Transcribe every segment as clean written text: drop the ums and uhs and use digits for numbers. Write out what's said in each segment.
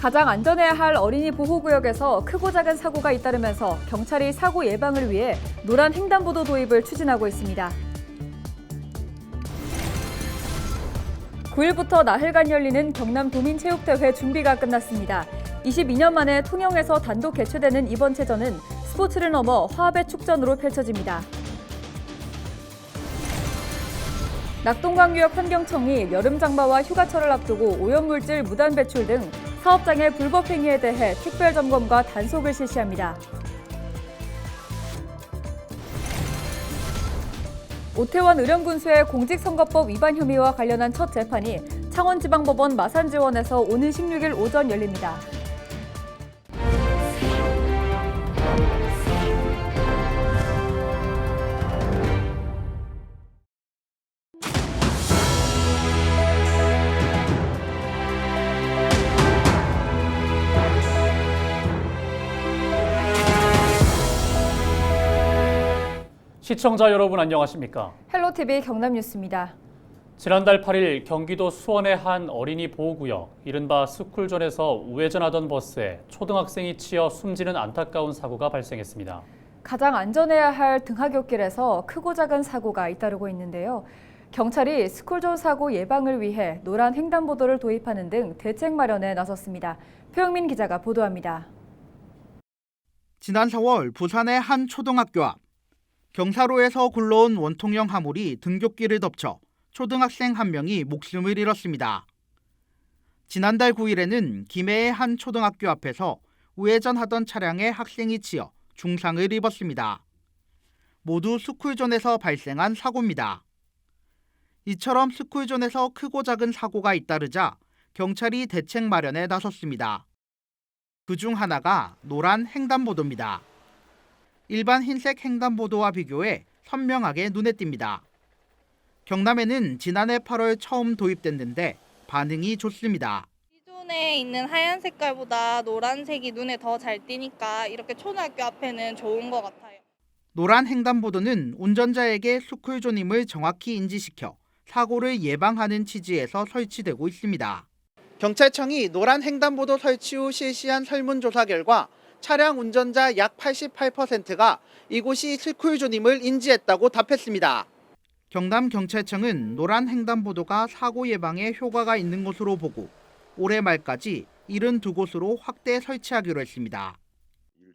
가장 안전해야 할 어린이 보호구역에서 크고 작은 사고가 잇따르면서 경찰이 사고 예방을 위해 노란 횡단보도 도입을 추진하고 있습니다. 9일부터 나흘간 열리는 경남 도민체육대회 준비가 끝났습니다. 22년 만에 통영에서 단독 개최되는 이번 체전은 스포츠를 넘어 화합의 축전으로 펼쳐집니다. 낙동강유역 환경청이 여름 장마와 휴가철을 앞두고 오염물질 무단 배출 등 사업장의 불법 행위에 대해 특별 점검과 단속을 실시합니다. 오태원 의령군수의 공직선거법 위반 혐의와 관련한 첫 재판이 창원지방법원 마산지원에서 오는 16일 오전 열립니다. 시청자 여러분 안녕하십니까? 헬로TV 경남뉴스입니다. 지난달 8일 경기도 수원의 한 어린이 보호구역, 이른바 스쿨존에서 우회전하던 버스에 초등학생이 치여 숨지는 안타까운 사고가 발생했습니다. 가장 안전해야 할 등하굣길에서 크고 작은 사고가 잇따르고 있는데요. 경찰이 스쿨존 사고 예방을 위해 노란 횡단보도를 도입하는 등 대책 마련에 나섰습니다. 표영민 기자가 보도합니다. 지난 4월 부산의 한 초등학교 앞 경사로에서 굴러온 원통형 화물이 등굣길을 덮쳐 초등학생 한 명이 목숨을 잃었습니다. 지난달 9일에는 김해의 한 초등학교 앞에서 우회전하던 차량에 학생이 치여 중상을 입었습니다. 모두 스쿨존에서 발생한 사고입니다. 이처럼 스쿨존에서 크고 작은 사고가 잇따르자 경찰이 대책 마련에 나섰습니다. 그중 하나가 노란 횡단보도입니다. 일반 흰색 횡단보도와 비교해 선명하게 눈에 띕니다. 경남에는 지난해 8월 처음 도입됐는데 반응이 좋습니다. 기존에 있는 하얀 색깔보다 노란색이 눈에 더 잘 띄니까 이렇게 초등학교 앞에는 좋은 것 같아요. 노란 횡단보도는 운전자에게 스쿨존임을 정확히 인지시켜 사고를 예방하는 취지에서 설치되고 있습니다. 경찰청이 노란 횡단보도 설치 후 실시한 설문조사 결과 차량 운전자 약 88%가 이곳이 스쿨존임을 인지했다고 답했습니다. 경남경찰청은 노란 횡단보도가 사고 예방에 효과가 있는 것으로 보고 올해 말까지 72곳으로 확대 설치하기로 했습니다.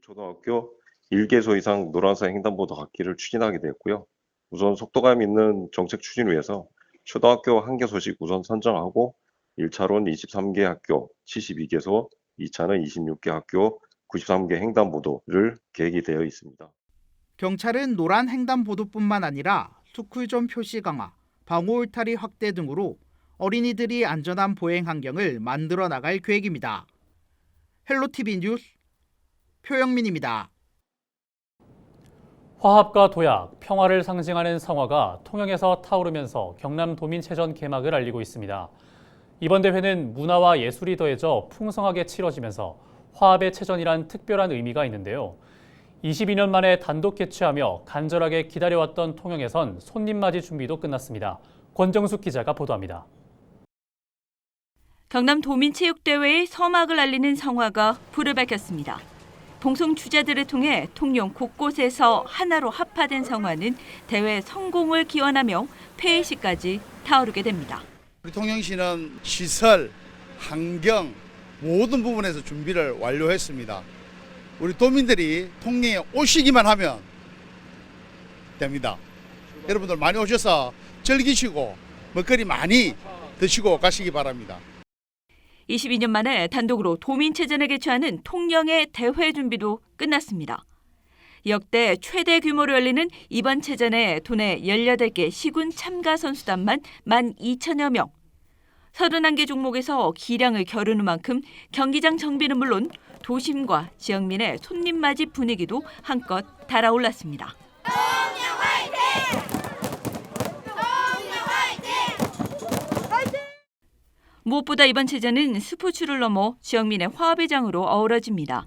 초등학교 1개소 이상 노란색 횡단보도 갖기를 추진하게 되었고요. 우선 속도감 있는 정책 추진 위해서 초등학교 1개소씩 우선 선정하고 1차로는 23개 학교 72개소, 2차는 26개 학교 93개 횡단보도를 계획이 되어 있습니다. 경찰은 노란 횡단보도뿐만 아니라 스쿨존 표시 강화, 방호 울타리 확대 등으로 어린이들이 안전한 보행 환경을 만들어 나갈 계획입니다. 헬로TV 뉴스 표영민입니다. 화합과 도약, 평화를 상징하는 성화가 통영에서 타오르면서 경남 도민체전 개막을 알리고 있습니다. 이번 대회는 문화와 예술이 더해져 풍성하게 치러지면서 화합의 체전이란 특별한 의미가 있는데요. 22년 만에 단독 개최하며 간절하게 기다려왔던 통영에선 손님 맞이 준비도 끝났습니다. 권정숙 기자가 보도합니다. 경남 도민체육대회의 서막을 알리는 성화가 불을 밝혔습니다. 봉송 주자들을 통해 통영 곳곳에서 하나로 합화된 성화는 대회 성공을 기원하며 폐회식까지 타오르게 됩니다. 우리 통영시는 시설, 환경 모든 부분에서 준비를 완료했습니다. 우리 도민들이 통영에 오시기만 하면 됩니다. 여러분들 많이 오셔서 즐기시고 먹거리 많이 드시고 가시기 바랍니다. 22년 만에 단독으로 도민체전에 개최하는 통영의 대회 준비도 끝났습니다. 역대 최대 규모로 열리는 이번 체전에 도내 18개 시군 참가 선수단만 12,000여 명. 31개 종목에서 기량을 겨루는 만큼 경기장 정비는 물론 도심과 지역민의 손님 맞이 분위기도 한껏 달아올랐습니다. 통영 화이팅! 통영 화이팅! 무엇보다 이번 체전은 스포츠를 넘어 지역민의 화합의 장으로 어우러집니다.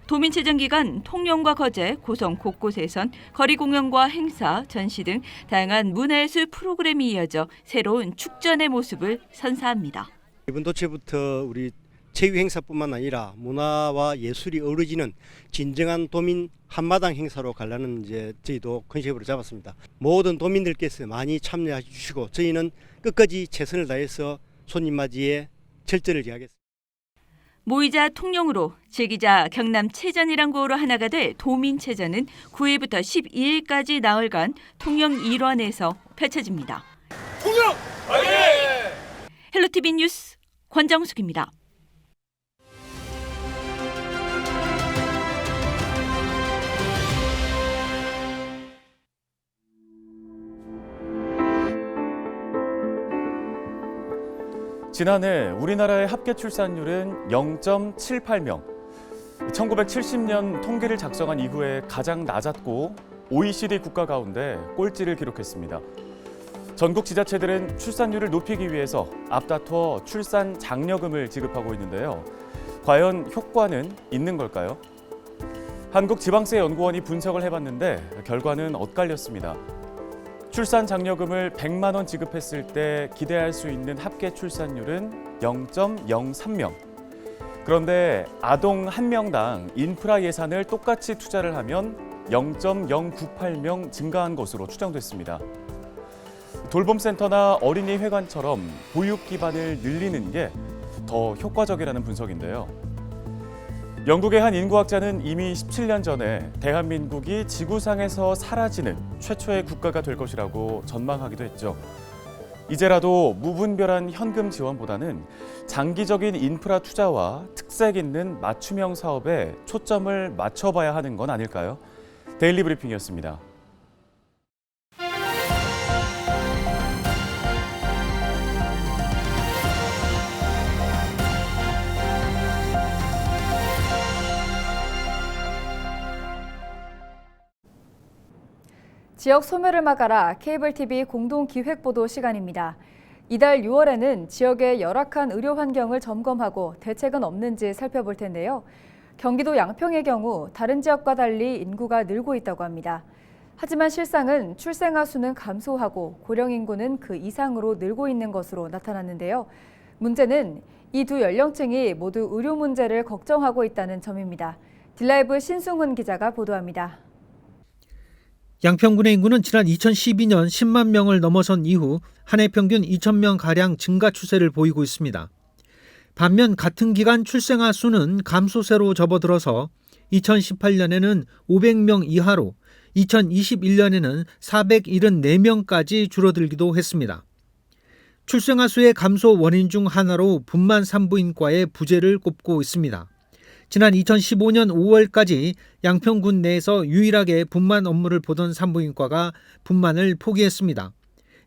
도민체전 기간 통영과 거제, 고성 곳곳에선 거리 공연과 행사, 전시 등 다양한 문화예술 프로그램이 이어져 새로운 축전의 모습을 선사합니다. 이번 도체부터 우리 체육 행사뿐만 아니라 문화와 예술이 어우러지는 진정한 도민 한마당 행사로 가려는 저희도 컨셉으로 잡았습니다. 모든 도민들께서 많이 참여해 주시고 저희는 끝까지 최선을 다해서 손님 맞이에 철저를 기하겠습니다. 모이자 통영으로 즐기자 경남체전이란 구호로 하나가 될 도민체전은 9일부터 12일까지 나흘간 통영 일원에서 펼쳐집니다. 통영! 화이팅! 헬로티비 뉴스 권정숙입니다. 지난해 우리나라의 합계 출산율은 0.78명. 1970년 통계를 작성한 이후에 가장 낮았고 OECD 국가 가운데 꼴찌를 기록했습니다. 전국 지자체들은 출산율을 높이기 위해서 앞다투어 출산 장려금을 지급하고 있는데요. 과연 효과는 있는 걸까요? 한국지방세연구원이 분석을 해봤는데 결과는 엇갈렸습니다. 출산 장려금을 100만 원 지급했을 때 기대할 수 있는 합계 출산율은 0.03명. 그런데 아동 1명당 인프라 예산을 똑같이 투자를 하면 0.098명 증가한 것으로 추정됐습니다. 돌봄센터나 어린이회관처럼 보육 기반을 늘리는 게 더 효과적이라는 분석인데요. 영국의 한 인구학자는 이미 17년 전에 대한민국이 지구상에서 사라지는 최초의 국가가 될 것이라고 전망하기도 했죠. 이제라도 무분별한 현금 지원보다는 장기적인 인프라 투자와 특색 있는 맞춤형 사업에 초점을 맞춰봐야 하는 건 아닐까요? 데일리 브리핑이었습니다. 지역 소멸을 막아라 케이블 TV 공동 기획보도 시간입니다. 이달 6월에는 지역의 열악한 의료 환경을 점검하고 대책은 없는지 살펴볼 텐데요. 경기도 양평의 경우 다른 지역과 달리 인구가 늘고 있다고 합니다. 하지만 실상은 출생아 수는 감소하고 고령 인구는 그 이상으로 늘고 있는 것으로 나타났는데요. 문제는 이 두 연령층이 모두 의료 문제를 걱정하고 있다는 점입니다. 딜라이브 신승훈 기자가 보도합니다. 양평군의 인구는 지난 2012년 10만 명을 넘어선 이후 한 해 평균 2,000명가량 증가 추세를 보이고 있습니다. 반면 같은 기간 출생아 수는 감소세로 접어들어서 2018년에는 500명 이하로 2021년에는 474명까지 줄어들기도 했습니다. 출생아 수의 감소 원인 중 하나로 분만 산부인과의 부재를 꼽고 있습니다. 지난 2015년 5월까지 양평군 내에서 유일하게 분만 업무를 보던 산부인과가 분만을 포기했습니다.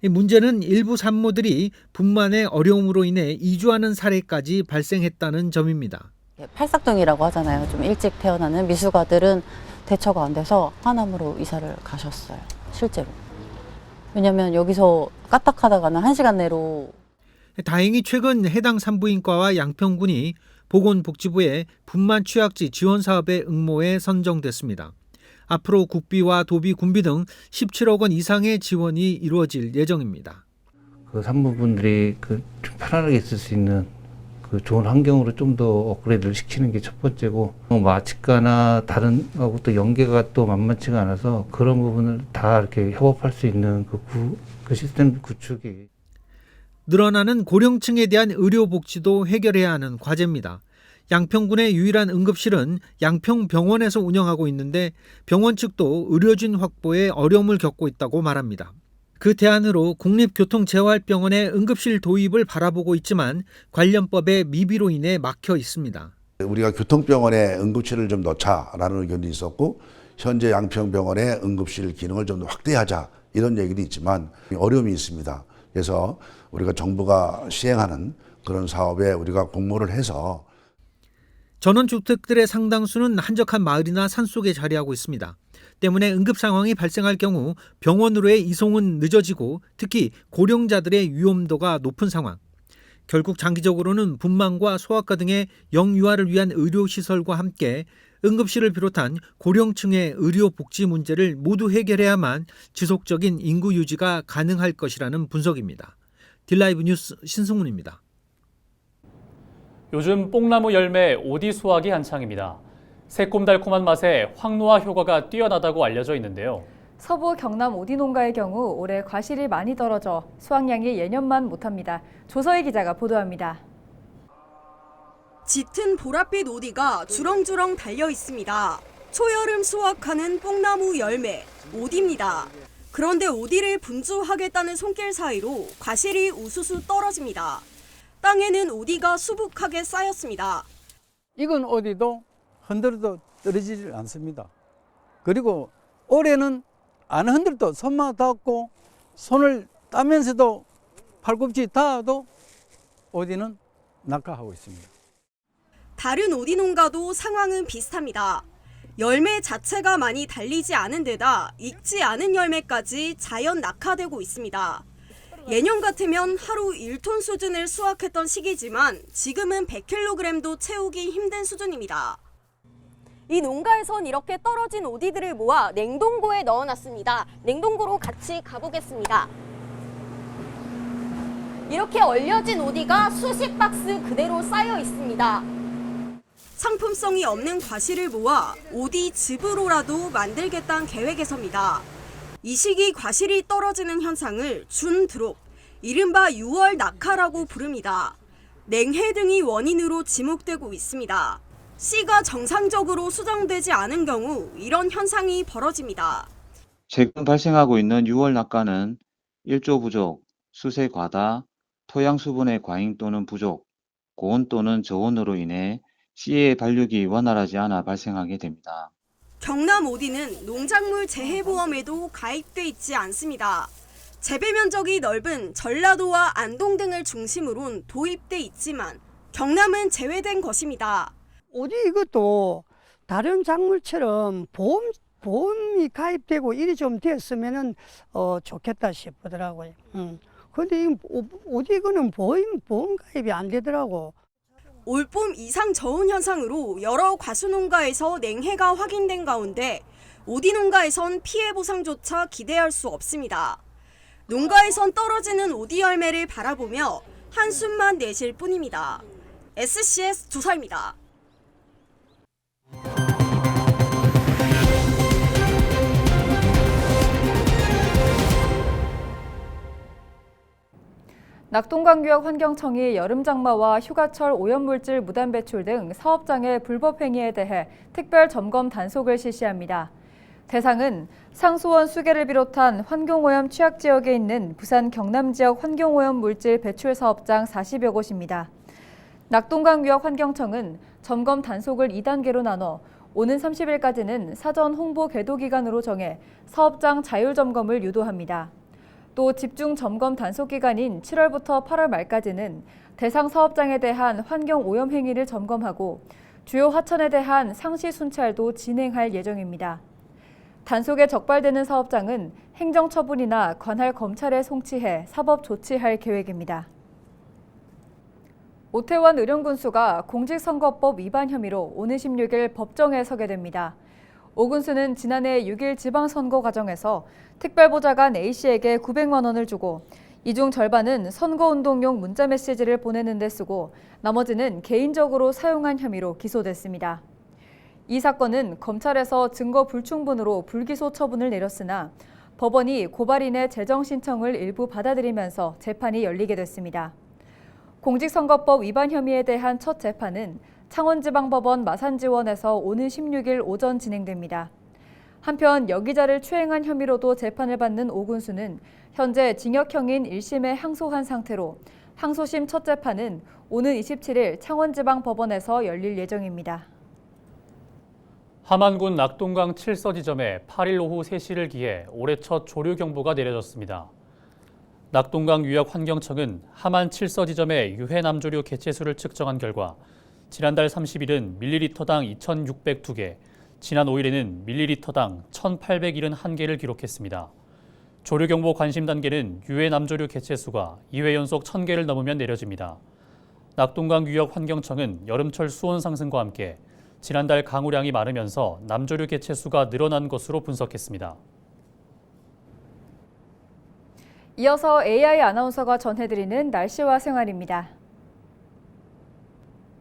문제는 일부 산모들이 분만의 어려움으로 인해 이주하는 사례까지 발생했다는 점입니다. 팔삭동이라고 하잖아요. 좀 일찍 태어나는 미숙아들은 대처가 안 돼서 하남으로 이사를 가셨어요. 실제로. 왜냐하면 여기서 까딱하다가는 1시간 내로. 다행히 최근 해당 산부인과와 양평군이 보건복지부의 분만 취약지 지원 사업의 응모에 선정됐습니다. 앞으로 국비와 도비, 군비 등 17억 원 이상의 지원이 이루어질 예정입니다. 그 산모분들이 좀 편안하게 있을 수 있는 그 좋은 환경으로 좀 더 업그레이드를 시키는 게 첫 번째고, 마취과나 다른 하고 또 연계가 또 만만치가 않아서 그런 부분을 다 이렇게 협업할 수 있는 그 시스템 구축이. 늘어나는 고령층에 대한 의료 복지도 해결해야 하는 과제입니다. 양평군의 유일한 응급실은 양평병원에서 운영하고 있는데 병원 측도 의료진 확보에 어려움을 겪고 있다고 말합니다. 그 대안으로 국립교통재활병원의 응급실 도입을 바라보고 있지만 관련법의 미비로 인해 막혀 있습니다. 우리가 교통병원에 응급실을 좀 넣자라는 의견도 있었고, 현재 양평병원의 응급실 기능을 좀 더 확대하자 이런 얘기도 있지만 어려움이 있습니다. 그래서 우리가 정부가 시행하는 그런 사업에 우리가 공모를 해서. 전원주택들의 상당수는 한적한 마을이나 산속에 자리하고 있습니다. 때문에 응급 상황이 발생할 경우 병원으로의 이송은 늦어지고 특히 고령자들의 위험도가 높은 상황. 결국 장기적으로는 분만과 소아과 등의 영유아를 위한 의료시설과 함께 응급실을 비롯한 고령층의 의료 복지 문제를 모두 해결해야만 지속적인 인구 유지가 가능할 것이라는 분석입니다. 딜라이브 뉴스 신승훈입니다. 요즘 뽕나무 열매 오디 수확이 한창입니다. 새콤달콤한 맛에 황노화 효과가 뛰어나다고 알려져 있는데요. 서부 경남 오디 농가의 경우 올해 과실이 많이 떨어져 수확량이 예년만 못합니다. 조서희 기자가 보도합니다. 짙은 보랏빛 오디가 주렁주렁 달려 있습니다. 초여름 수확하는 뽕나무 열매, 오디입니다. 그런데 오디를 분주하겠다는 손길 사이로 과실이 우수수 떨어집니다. 땅에는 오디가 수북하게 쌓였습니다. 익은 오디도 흔들어도 떨어지질 않습니다. 그리고 올해는 안 흔들도 손만 닿고 손을 따면서도 팔꿈치 닿아도 오디는 낙하하고 있습니다. 다른 오디 농가도 상황은 비슷합니다. 열매 자체가 많이 달리지 않은 데다 익지 않은 열매까지 자연 낙하되고 있습니다. 예년 같으면 하루 1톤 수준을 수확했던 시기지만 지금은 100kg도 채우기 힘든 수준입니다. 이 농가에선 이렇게 떨어진 오디들을 모아 냉동고에 넣어놨습니다. 냉동고로 같이 가보겠습니다. 이렇게 얼려진 오디가 수십 박스 그대로 쌓여 있습니다. 상품성이 없는 과실을 모아 오디 즙으로라도 만들겠다는 계획에서입니다. 이 시기 과실이 떨어지는 현상을 준드롭, 이른바 6월 낙하라고 부릅니다. 냉해 등이 원인으로 지목되고 있습니다. 씨가 정상적으로 수정되지 않은 경우 이런 현상이 벌어집니다. 최근 발생하고 있는 6월 낙과는 일조 부족, 수세 과다, 토양 수분의 과잉 또는 부족, 고온 또는 저온으로 인해 씨의 발육이 원활하지 않아 발생하게 됩니다. 경남 오디는 농작물 재해보험에도 가입돼 있지 않습니다. 재배 면적이 넓은 전라도와 안동 등을 중심으론 도입돼 있지만 경남은 제외된 것입니다. 오디 이것도 다른 작물처럼 보험이 가입되고 일이 좀 됐으면은 좋겠다 싶더라고요. 근데 오디 이거는 보험 가입이 안 되더라고. 올봄 이상 저온 현상으로 여러 과수농가에서 냉해가 확인된 가운데 오디 농가에선 피해 보상조차 기대할 수 없습니다. 농가에선 떨어지는 오디 열매를 바라보며 한숨만 내쉴 뿐입니다. SCS 조서입니다. 낙동강구역 환경청이 여름장마와 휴가철 오염물질 무단 배출 등 사업장의 불법 행위에 대해 특별 점검 단속을 실시합니다. 대상은 상수원 수계를 비롯한 환경오염 취약 지역에 있는 부산 경남 지역 환경오염 물질 배출 사업장 40여 곳입니다. 낙동강구역 환경청은 점검 단속을 2단계로 나눠 오는 30일까지는 사전 홍보 계도 기간으로 정해 사업장 자율 점검을 유도합니다. 또 집중 점검 단속 기간인 7월부터 8월 말까지는 대상 사업장에 대한 환경 오염 행위를 점검하고 주요 하천에 대한 상시 순찰도 진행할 예정입니다. 단속에 적발되는 사업장은 행정처분이나 관할 검찰에 송치해 사법 조치할 계획입니다. 오태원 의령군수가 공직선거법 위반 혐의로 오는 16일 법정에 서게 됩니다. 오 군수는 지난해 6일 지방선거 과정에서 특별보좌관 A씨에게 900만 원을 주고 이 중 절반은 선거운동용 문자메시지를 보내는 데 쓰고 나머지는 개인적으로 사용한 혐의로 기소됐습니다. 이 사건은 검찰에서 증거 불충분으로 불기소 처분을 내렸으나 법원이 고발인의 재정 신청을 일부 받아들이면서 재판이 열리게 됐습니다. 공직선거법 위반 혐의에 대한 첫 재판은 창원지방법원 마산지원에서 오는 16일 오전 진행됩니다. 한편 여기자를 추행한 혐의로도 재판을 받는 오 군수는 현재 징역형인 1심에 항소한 상태로 항소심 첫 재판은 오는 27일 창원지방법원에서 열릴 예정입니다. 함안군 낙동강 7서 지점에 8일 오후 3시를 기해 올해 첫 조류경보가 내려졌습니다. 낙동강 유역환경청은 함안 7서 지점의 유해남조류 개체수를 측정한 결과 지난달 30일은 밀리리터당 2,602개, 지난 5일에는 밀리리터당 1,871개를 기록했습니다. 조류경보 관심 단계는 유해남조류 개체수가 2회 연속 1,000개를 넘으면 내려집니다. 낙동강 유역환경청은 여름철 수온 상승과 함께 지난달 강우량이 많으면서 남조류 개체수가 늘어난 것으로 분석했습니다. 이어서 AI 아나운서가 전해드리는 날씨와 생활입니다.